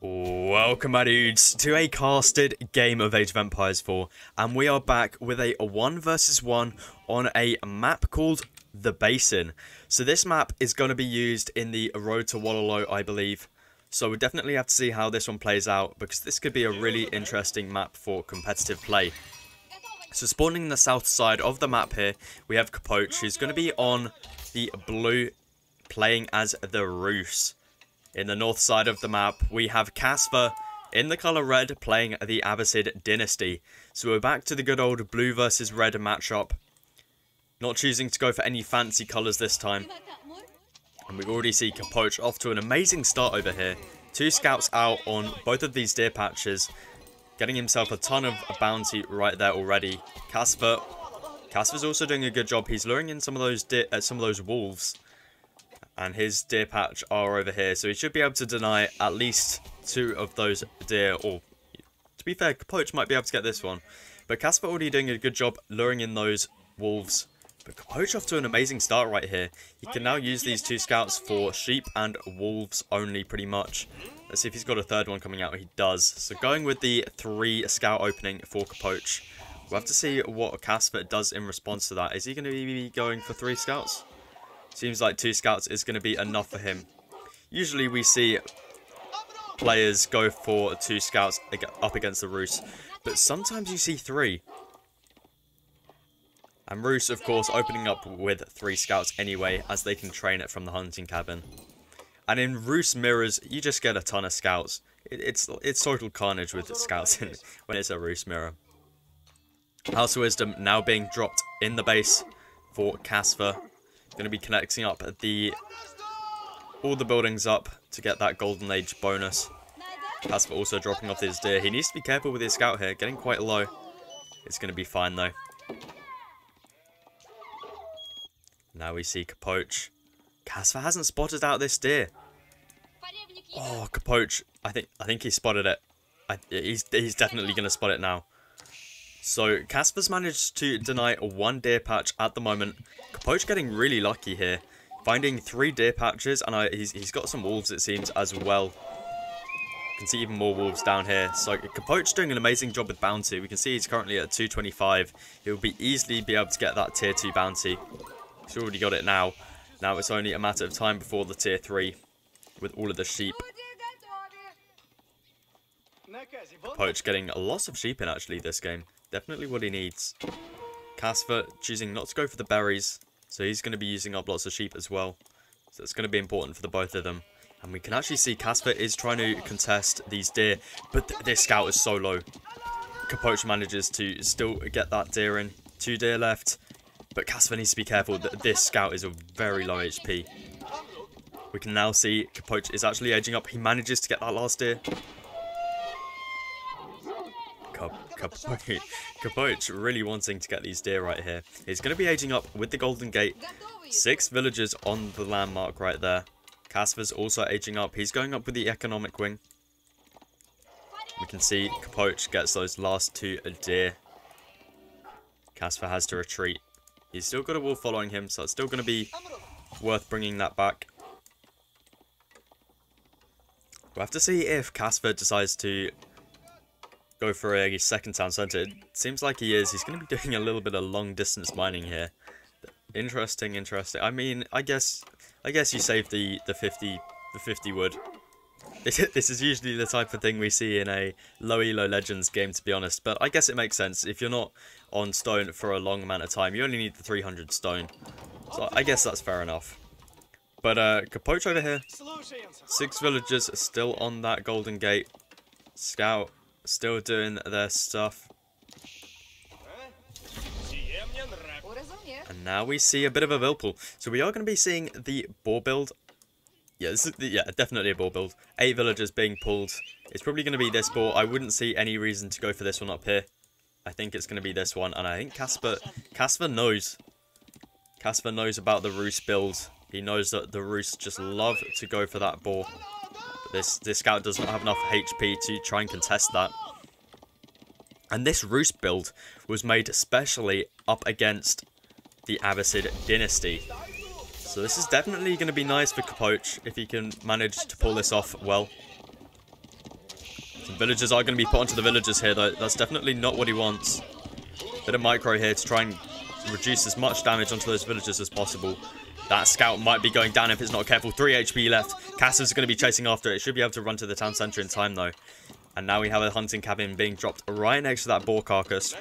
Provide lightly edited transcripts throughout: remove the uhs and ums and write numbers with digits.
Welcome, my dudes, to a casted game of Age of Empires 4, and we are back with a 1 versus 1 on a map called The Basin. So this map is going to be used in the Road to Wallaloo, I believe. So we definitely have to see how this one plays out, because this could be a really interesting map for competitive play. So spawning in the south side of the map here, we have Capoch, who's going to be on the blue, playing as the Roos. In the north side of the map, we have Casper in the colour red playing the Abbasid Dynasty. So we're back to the good old blue versus red matchup. Not choosing to go for any fancy colours this time. And we already see Capoch off to an amazing start over here. 2 scouts out on both of these deer patches. Getting himself a ton of bounty right there already. Casper's also doing a good job. He's luring in some of those wolves. And his deer patch are over here, so he should be able to deny at least 2 of those deer, or to be fair, Capoch might be able to get this one. But Casper already doing a good job luring in those wolves. But Capoch off to an amazing start right here. He can now use these 2 scouts for sheep and wolves only, pretty much. Let's see if he's got a third one coming out. He does. So going with the 3 scout opening for Capoch. We'll have to see what Casper does in response to that. Is he going to be going for 3 scouts? Seems like 2 scouts is going to be enough for him. Usually we see players go for 2 scouts up against the Roos, but sometimes you see 3. And Roos, of course, opening up with 3 scouts anyway, as they can train it from the hunting cabin. And in Roos mirrors, you just get a ton of scouts. It's total carnage with the scouts when it's a Roos mirror. House of Wisdom now being dropped in the base for Casper. Going to be connecting up all the buildings up to get that golden age bonus. Casper also dropping off his deer. He needs to be careful with his scout here, getting quite low. It's going to be fine though. Now we see Capoch. Casper hasn't spotted out this deer. Oh, Capoch! I think he spotted it. He's definitely going to spot it now. So, Casper's managed to deny 1 deer patch at the moment. Capoch getting really lucky here. Finding 3 deer patches, and he's got some wolves, it seems, as well. You can see even more wolves down here. So, Capoch doing an amazing job with bounty. We can see he's currently at 225. He'll easily be able to get that tier 2 bounty. He's already got it now. Now it's only a matter of time before the tier 3 with all of the sheep. Capoch getting lots of sheep in, actually, this game. Definitely what he needs. Casper choosing not to go for the berries, so he's going to be using up lots of sheep as well. So it's going to be important for the both of them. And we can actually see Casper is trying to contest these deer, but this scout is so low. Capoch manages to still get that deer in. 2 deer left, but Casper needs to be careful that this scout is a very low HP. We can now see Capoch is actually edging up. He manages to get that last deer. Capoch really wanting to get these deer right here. He's going to be aging up with the Golden Gate. 6 villagers on the landmark right there. Casper's also aging up. He's going up with the economic wing. We can see Capoch gets those last 2 deer. Casper has to retreat. He's still got a wolf following him, so it's still going to be worth bringing that back. We'll have to see if Casper decides to go for a second town centre. It seems like he is. He's going to be doing a little bit of long distance mining here. Interesting. I mean, I guess you save the 50 wood. This is usually the type of thing we see in a low elo legends game, to be honest. But I guess it makes sense. If you're not on stone for a long amount of time, you only need the 300 stone. So I guess that's fair enough. But Capoch over here. 6 villagers are still on that Golden Gate. Scout still doing their stuff. And now we see a bit of a Vilpool. So we are going to be seeing the boar build. Yeah, this is definitely a boar build. 8 villagers being pulled. It's probably going to be this boar. I wouldn't see any reason to go for this one up here. I think it's going to be this one. And I think Casper knows. Casper knows about the Roos build. He knows that the Roos just love to go for that boar. This scout does not have enough HP to try and contest that. And this Roos build was made especially up against the Abbasid Dynasty. So this is definitely going to be nice for Capoch if he can manage to pull this off well. Some villagers are going to be put onto the villagers here, though. That's definitely not what he wants. Bit of micro here to try and reduce as much damage onto those villagers as possible. That scout might be going down if it's not careful. 3 HP left. Cass's going to be chasing after it. Should be able to run to the town centre in time, though. And now we have a hunting cabin being dropped right next to that boar carcass.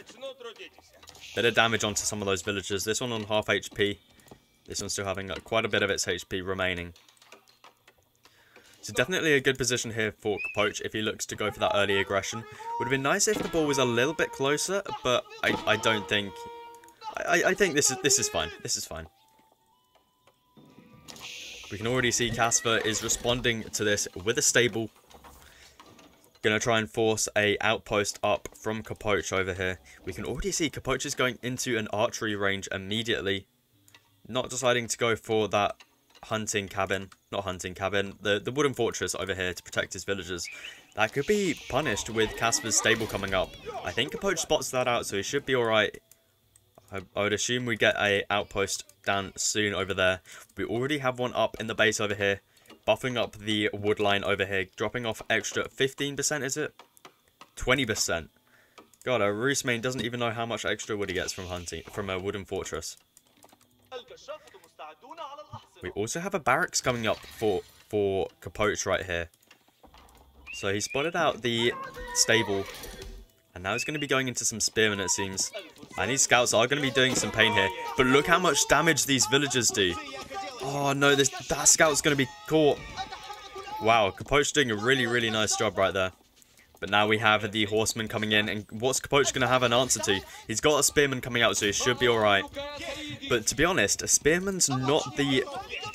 Bit of damage onto some of those villagers. This one on half HP. This one's still having quite a bit of its HP remaining. So definitely a good position here for Capoche if he looks to go for that early aggression. Would have been nice if the ball was a little bit closer, but I don't think... I think this is fine. This is fine. We can already see Casper is responding to this with a stable. Gonna try and force a outpost up from Capoche over here. We can already see Capoche is going into an archery range immediately. Not deciding to go for that hunting cabin. Not hunting cabin. The wooden fortress over here to protect his villagers. That could be punished with Casper's stable coming up. I think Capoche spots that out, so he should be alright. I would assume we get a outpost down soon over there. We already have one up in the base over here. Buffing up the wood line over here. Dropping off extra 15%, is it? 20%. God, our Roost main doesn't even know how much extra wood he gets from hunting from a wooden fortress. We also have a barracks coming up for Capoche right here. So he spotted out the stable. And now he's going to be going into some spearmen, it seems. And these scouts are going to be doing some pain here. But look how much damage these villagers do. Oh no, that scout's going to be caught. Wow, Capoche doing a really, really nice job right there. But now we have the horsemen coming in. And what's Capoche going to have an answer to? He's got a spearman coming out, so he should be alright. But to be honest, a spearman's not the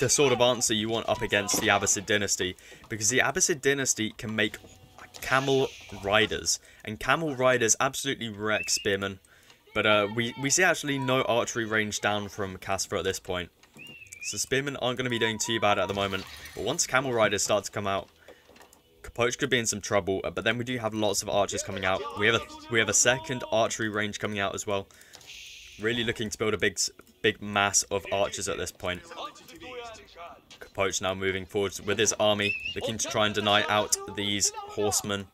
sort of answer you want up against the Abbasid dynasty. Because the Abbasid dynasty can make camel riders. And camel riders absolutely wreck spearmen. But we see actually no archery range down from Casper at this point. So spearmen aren't going to be doing too bad at the moment. But once camel riders start to come out, Capoche could be in some trouble. But then we do have lots of archers coming out. We have a second archery range coming out as well. Really looking to build a big mass of archers at this point. Capoche now moving forward with his army, looking to try and deny out these horsemen.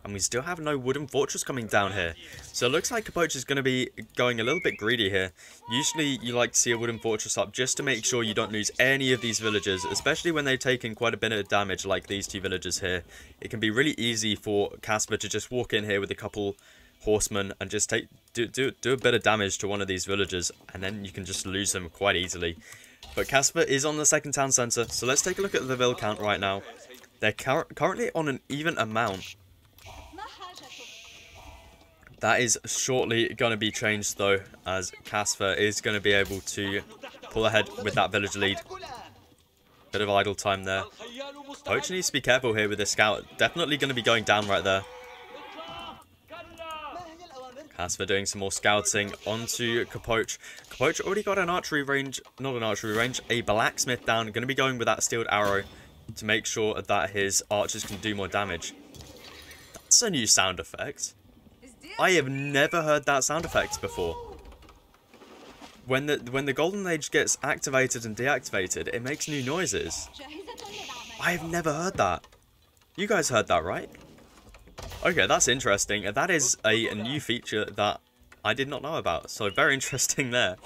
And we still have no wooden fortress coming down here. So it looks like Capoche is going to be going a little bit greedy here. Usually you like to see a wooden fortress up just to make sure you don't lose any of these villagers. Especially when they've taken quite a bit of damage like these two villagers here. It can be really easy for Casper to just walk in here with a couple horsemen and just do a bit of damage to one of these villagers. And then you can just lose them quite easily. But Casper is on the second town centre. So let's take a look at the vill count right now. They're currently on an even amount. That is shortly going to be changed though, as Casper is going to be able to pull ahead with that village lead. Bit of idle time there. Capoche needs to be careful here with this scout. Definitely going to be going down right there. Casper doing some more scouting onto Capoche. Capoche already got an archery range, not an archery range, a blacksmith down. Going to be going with that steeled arrow to make sure that his archers can do more damage. That's a new sound effect. I have never heard that sound effect before. When the golden age gets activated and deactivated, it makes new noises. I have never heard that. You guys heard that, right? Okay, that's interesting. That is a new feature that I did not know about. So very interesting there.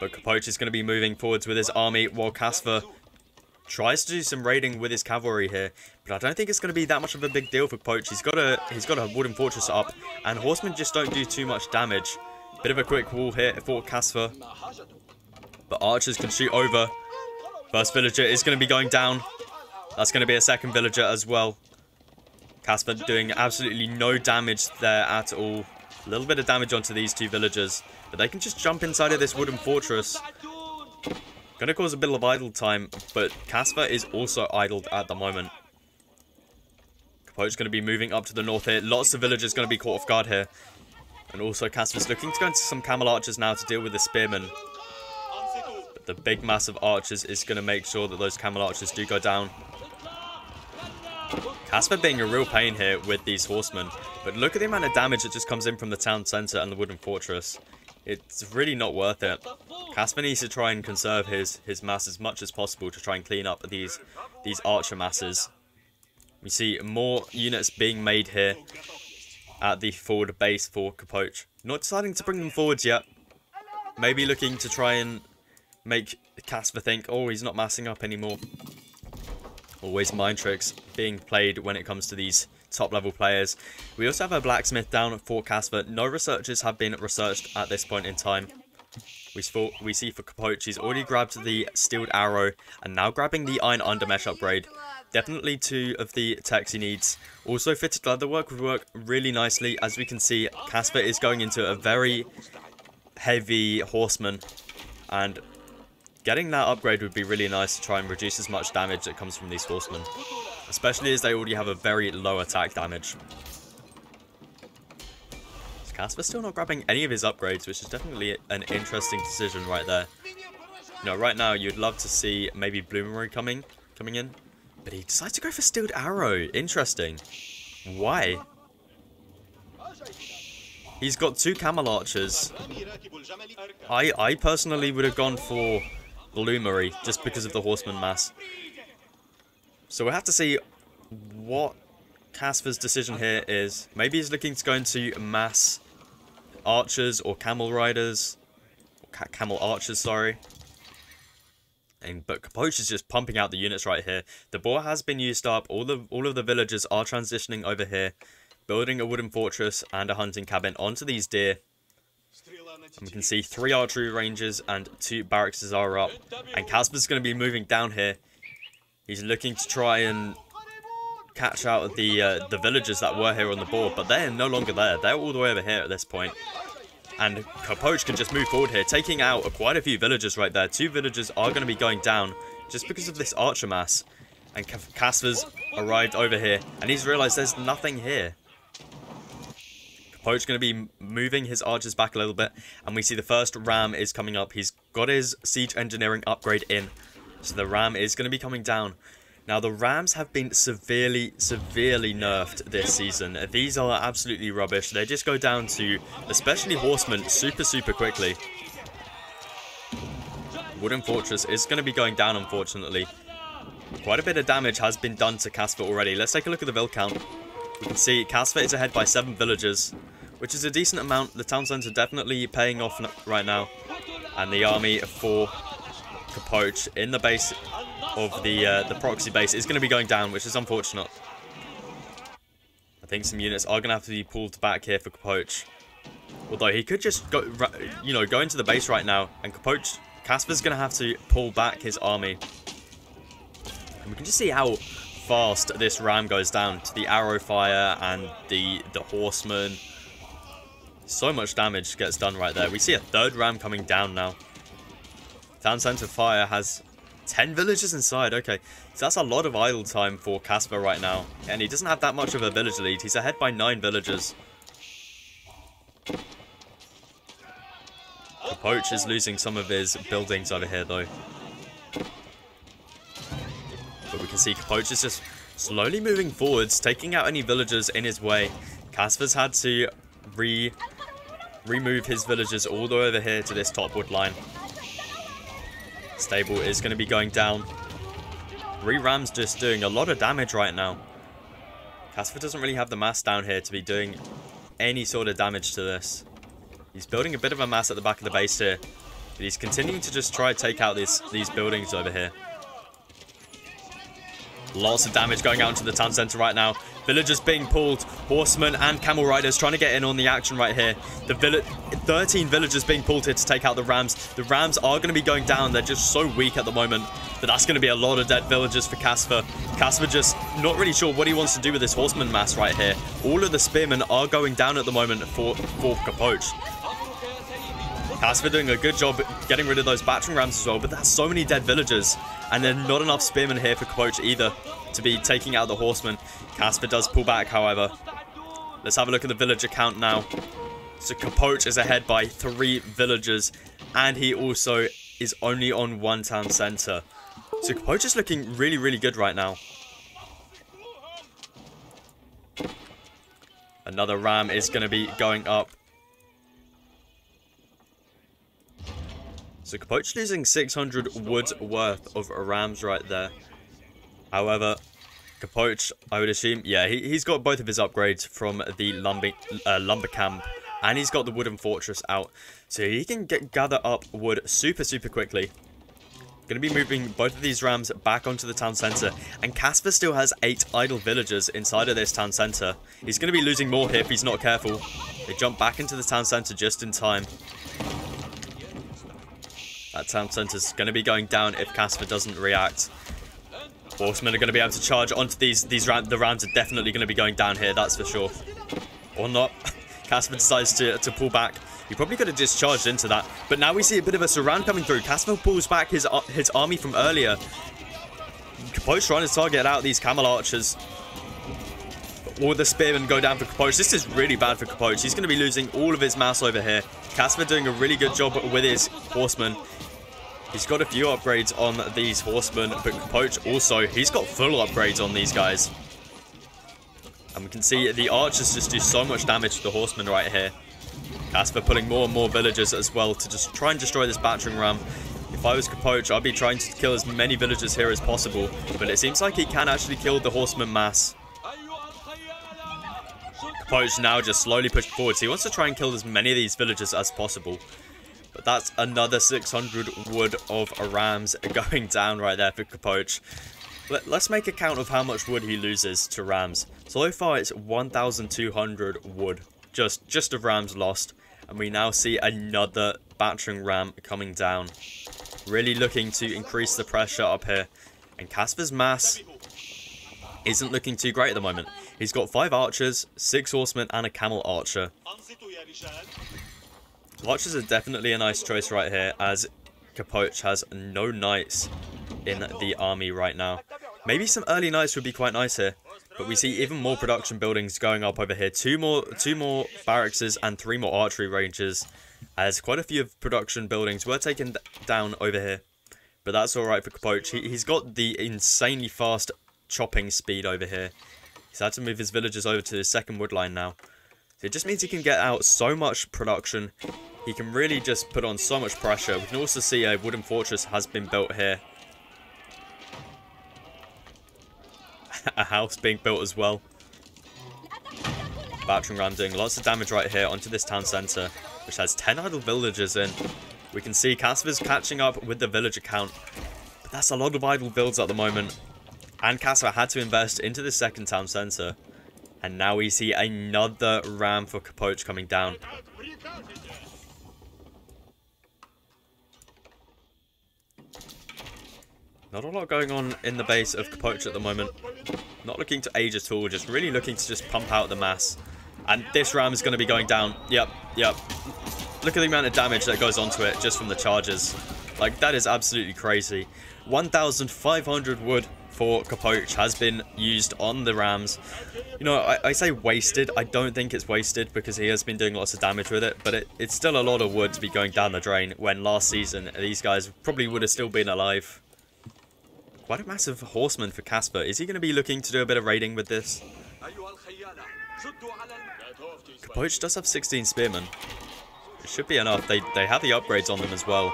But Capoche is going to be moving forwards with his army while Casper tries to do some raiding with his cavalry here, but I don't think it's going to be that much of a big deal for Capoche. He's got a wooden fortress up, and horsemen just don't do too much damage. Bit of a quick wall here for Casper, but archers can shoot over. First villager is going to be going down. That's going to be a second villager as well. Casper doing absolutely no damage there at all. A little bit of damage onto these two villagers, but they can just jump inside of this wooden fortress. Going to cause a bit of idle time, but Casper is also idled at the moment. Capoche is going to be moving up to the north here. Lots of villagers going to be caught off guard here. And also Casper's looking to go into some camel archers now to deal with the spearmen. But the big mass of archers is going to make sure that those camel archers do go down. Casper being a real pain here with these horsemen. But look at the amount of damage that just comes in from the town centre and the wooden fortress. It's really not worth it. Casper needs to try and conserve his mass as much as possible to try and clean up these archer masses. We see more units being made here at the forward base for Capoche. Not deciding to bring them forwards yet. Maybe looking to try and make Casper think, oh, he's not massing up anymore. Always mind tricks being played when it comes to these top level players. We also have a blacksmith down for Casper. No researchers have been researched at this point in time. We see for Capoche, he's already grabbed the steeled arrow and now grabbing the iron undermesh upgrade. Definitely 2 of the techs he needs. Also fitted leatherwork would work really nicely. As we can see, Casper is going into a very heavy horseman, and getting that upgrade would be really nice to try and reduce as much damage that comes from these horsemen, especially as they already have a very low attack damage. Is Casper still not grabbing any of his upgrades, which is definitely an interesting decision right there. You know, right now you'd love to see maybe Bloomery coming in, but he decides to go for Steeled Arrow. Interesting. Why? He's got 2 Camel Archers. I personally would have gone for Bloomery just because of the Horseman mass. So we'll have to see what Casper's decision here is. Maybe he's looking to go into mass archers or camel riders. Camel archers, sorry. But Capoche is just pumping out the units right here. The boar has been used up. All of the villagers are transitioning over here, building a wooden fortress and a hunting cabin onto these deer. And we can see 3 archery ranges and 2 barracks are up. And Casper's going to be moving down here. He's looking to try and catch out the villagers that were here on the board, but they're no longer there. They're all the way over here at this point. And Capoche can just move forward here, taking out quite a few villagers right there. 2 villagers are going to be going down just because of this archer mass. And Casper's arrived over here, and he's realized there's nothing here. Capoche's going to be moving his archers back a little bit, and we see the first ram is coming up. He's got his siege engineering upgrade in, so the ram is going to be coming down. Now, the rams have been severely nerfed this season. These are absolutely rubbish. They just go down to, especially horsemen, super quickly. Wooden fortress is going to be going down, unfortunately. Quite a bit of damage has been done to Casper already. Let's take a look at the vill count. We can see Casper is ahead by 7 villagers, which is a decent amount. The town centre definitely paying off right now. And the army for Capoche in the base of the proxy base is going to be going down, which is unfortunate. I think some units are going to have to be pulled back here for Capoche. Although he could just go, go into the base right now, and Casper's going to have to pull back his army. And we can just see how fast this ram goes down to the arrow fire and the horseman. So much damage gets done right there. We see a 3rd ram coming down now. Town centre fire has 10 villagers inside. Okay, so that's a lot of idle time for Casper right now, and he doesn't have that much of a village lead. He's ahead by 9 villagers. Capoche is losing some of his buildings over here though, but we can see Capoche is just slowly moving forwards, taking out any villagers in his way. Casper's had to remove his villagers all the way over here to this top wood line. Stable is going to be going down. 3 rams just doing a lot of damage right now. Casper doesn't really have the mass down here to be doing any sort of damage to this. He's building a bit of a mass at the back of the base here, but he's continuing to just try to take out these buildings over here. Lots of damage going out into the town centre right now. Villagers being pulled. Horsemen and camel riders trying to get in on the action right here. 13 villagers being pulled here to take out the rams. The rams are going to be going down. They're just so weak at the moment. But that's going to be a lot of dead villagers for Casper. Casper just not really sure what he wants to do with this horseman mass right here. All of the spearmen are going down at the moment for Capoche. Casper doing a good job getting rid of those battering rams as well, but that's so many dead villagers. And then not enough spearmen here for Capoche either to be taking out the horsemen. Casper does pull back, however. Let's have a look at the villager count now. So Capoche is ahead by 3 villagers, and he also is only on 1 town centre. So Capoche is looking really good right now. Another ram is going to be going up. So Capoche losing 600 wood worth of rams right there. However, Capoch, I would assume. Yeah, he's got both of his upgrades from the lumber camp. And he's got the wooden fortress out. So he can gather up wood super, super quickly. Going to be moving both of these rams back onto the town center. And Casper still has 8 idle villagers inside of this town center. He's going to be losing more here if he's not careful. They jump back into the town center just in time. That town center's going to be going down if Casper doesn't react. Horsemen are going to be able to charge onto these rams. The rams are definitely going to be going down here, that's for sure. Or not. Casper decides to pull back. He probably could have just charged into that. But now we see a bit of a surround coming through. Casper pulls back his army from earlier. Capoch trying to target out these camel archers. All the spearmen go down for Capoch. This is really bad for Capoch. He's going to be losing all of his mass over here. Casper doing a really good job with his horsemen. He's got a few upgrades on these horsemen, but Capoch also, he's got full upgrades on these guys. And we can see the archers just do so much damage to the horsemen right here. Casper pulling more and more villagers as well to just try and destroy this battering ram. If I was Capoch, I'd be trying to kill as many villagers here as possible. But it seems like he can actually kill the horseman mass. Capoch now just slowly pushing forward. So he wants to try and kill as many of these villagers as possible. But that's another 600 wood of rams going down right there for Capoch. Let's make a count of how much wood he loses to rams. So far it's 1,200 wood. Just of rams lost. And we now see another battering ram coming down. Really looking to increase the pressure up here. And Casper's mass isn't looking too great at the moment. He's got 5 archers, 6 horsemen, and a camel archer. Archers are definitely a nice choice right here, as Capoch has no knights in the army right now. Maybe some early knights would be quite nice here. But we see even more production buildings going up over here. Two more barracks and 3 more archery ranges. As quite a few of production buildings were taken down over here. But that's alright for Capoch. He's got the insanely fast chopping speed over here. He's had to move his villagers over to the second wood line now. So it just means he can get out so much production. He can really just put on so much pressure. We can also see a wooden fortress has been built here. A house being built as well. Battering ram doing lots of damage right here onto this town center, which has 10 idle villagers in. We can see Casper's catching up with the villager count. But that's a lot of idle builds at the moment. And Casper had to invest into the second town center. And now we see another ram for Capoch coming down. Not a lot going on in the base of Capoch at the moment. Not looking to age at all, just really looking to just pump out the mass. And this ram is going to be going down. Yep. Look at the amount of damage that goes onto it just from the charges. Like, that is absolutely crazy. 1,500 wood for Capoch has been used on the rams. You know, I say wasted. I don't think it's wasted because he has been doing lots of damage with it. But it's still a lot of wood to be going down the drain when last season these guys probably would have still been alive. Quite a massive horseman for Casper. Is he going to be looking to do a bit of raiding with this? Capoch does have 16 spearmen. It should be enough. They have the upgrades on them as well.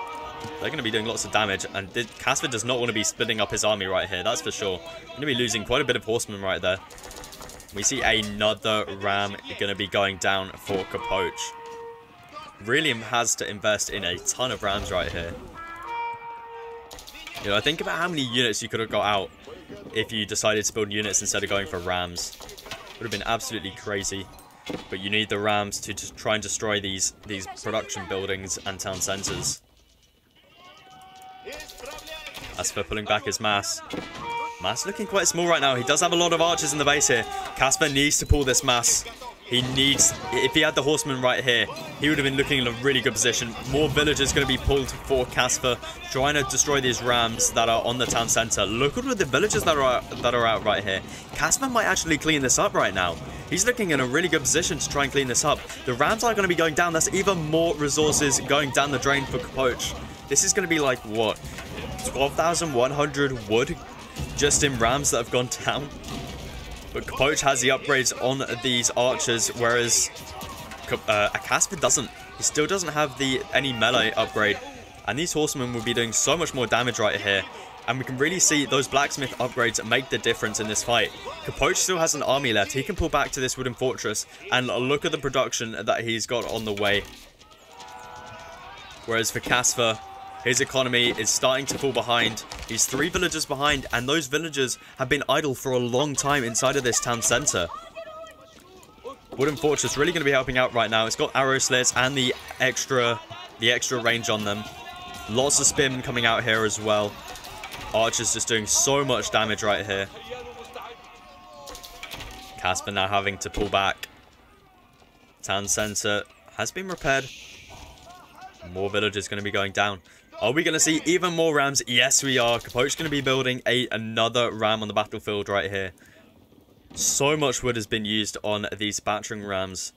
They're going to be doing lots of damage. And Casper does not want to be splitting up his army right here. That's for sure. Going to be losing quite a bit of horsemen right there. We see another ram going to be going down for Capoch. Really has to invest in a ton of rams right here. You know, think about how many units you could have got out if you decided to build units instead of going for rams. Would have been absolutely crazy. But you need the rams to just try and destroy these production buildings and town centers. As for pulling back his mass. Mass looking quite small right now. He does have a lot of archers in the base here. Casper needs to pull this mass. He needs, if he had the horsemen right here, he would have been looking in a really good position. More villagers going to be pulled for Casper, trying to destroy these rams that are on the town center. Look at the villagers that are out right here. Casper might actually clean this up right now. He's looking in a really good position to try and clean this up. The rams are going to be going down. That's even more resources going down the drain for Capoch. This is going to be like, what, 12,100 wood just in rams that have gone down? But Capoch has the upgrades on these archers, whereas Casper doesn't. He still doesn't have any melee upgrade. And these horsemen will be doing so much more damage right here. And we can really see those blacksmith upgrades make the difference in this fight. Capote still has an army left. He can pull back to this wooden fortress. And look at the production that he's got on the way. Whereas for Casper, his economy is starting to fall behind. He's 3 villagers behind. And those villagers have been idle for a long time inside of this town center. Wooden fortress really going to be helping out right now. It's got arrow slits and the extra range on them. Lots of spearmen coming out here as well. Archer's just doing so much damage right here. Casper now having to pull back. Town center has been repaired. More villagers going to be going down. Are we going to see even more rams? Yes, we are. Capote's going to be building another ram on the battlefield right here. So much wood has been used on these battering rams.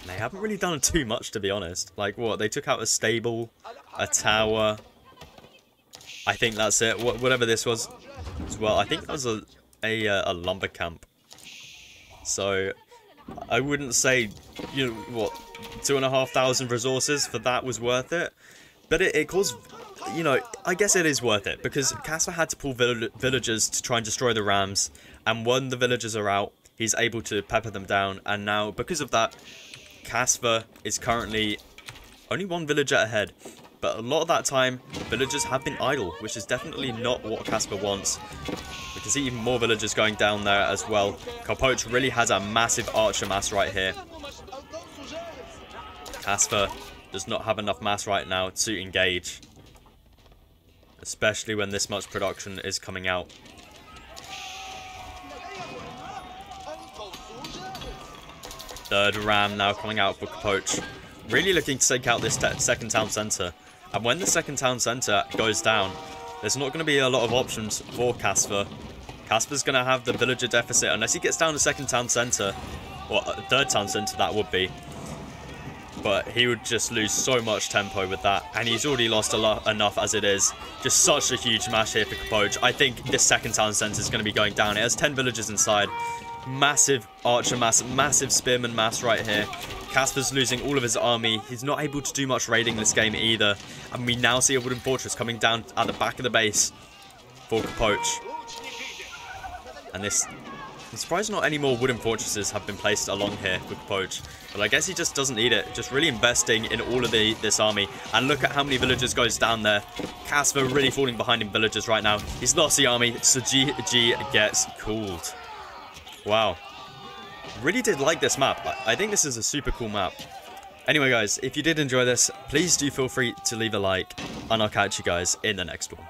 They haven't really done too much, to be honest. Like, what? They took out a stable, a tower. I think that's it. Whatever this was as well. I think that was a lumber camp. So, I wouldn't say, you know, what, 2,500 resources for that was worth it. But it caused, you know, I guess it is worth it. Because Casper had to pull villagers to try and destroy the rams. And when the villagers are out, he's able to pepper them down. And now, because of that, Casper is currently only 1 villager ahead. But a lot of that time, villagers have been idle, which is definitely not what Casper wants. We can see even more villagers going down there as well. Capote really has a massive archer mass right here. Casper does not have enough mass right now to engage. Especially when this much production is coming out. Third ram now coming out for Capote. Really looking to take out this second town center. And when the second town center goes down, there's not going to be a lot of options for Casper. Casper's going to have the villager deficit unless he gets down to second town center. Or third town center, that would be. But he would just lose so much tempo with that. And he's already lost enough as it is. Just such a huge mash here for Capote. I think this second town center is going to be going down. It has 10 villagers inside. Massive archer mass, massive spearman mass right here. Casper's losing all of his army. He's not able to do much raiding this game either. And we now see a wooden fortress coming down at the back of the base for Capote. And this... I'm surprised not any more wooden fortresses have been placed along here with Capote. But I guess he just doesn't need it. Just really investing in all of this army. And look at how many villagers goes down there. Casper really falling behind in villagers right now. He's lost the army, so GG gets cooled. Wow. Really did like this map. I think this is a super cool map. Anyway, guys, if you did enjoy this, please do feel free to leave a like. And I'll catch you guys in the next one.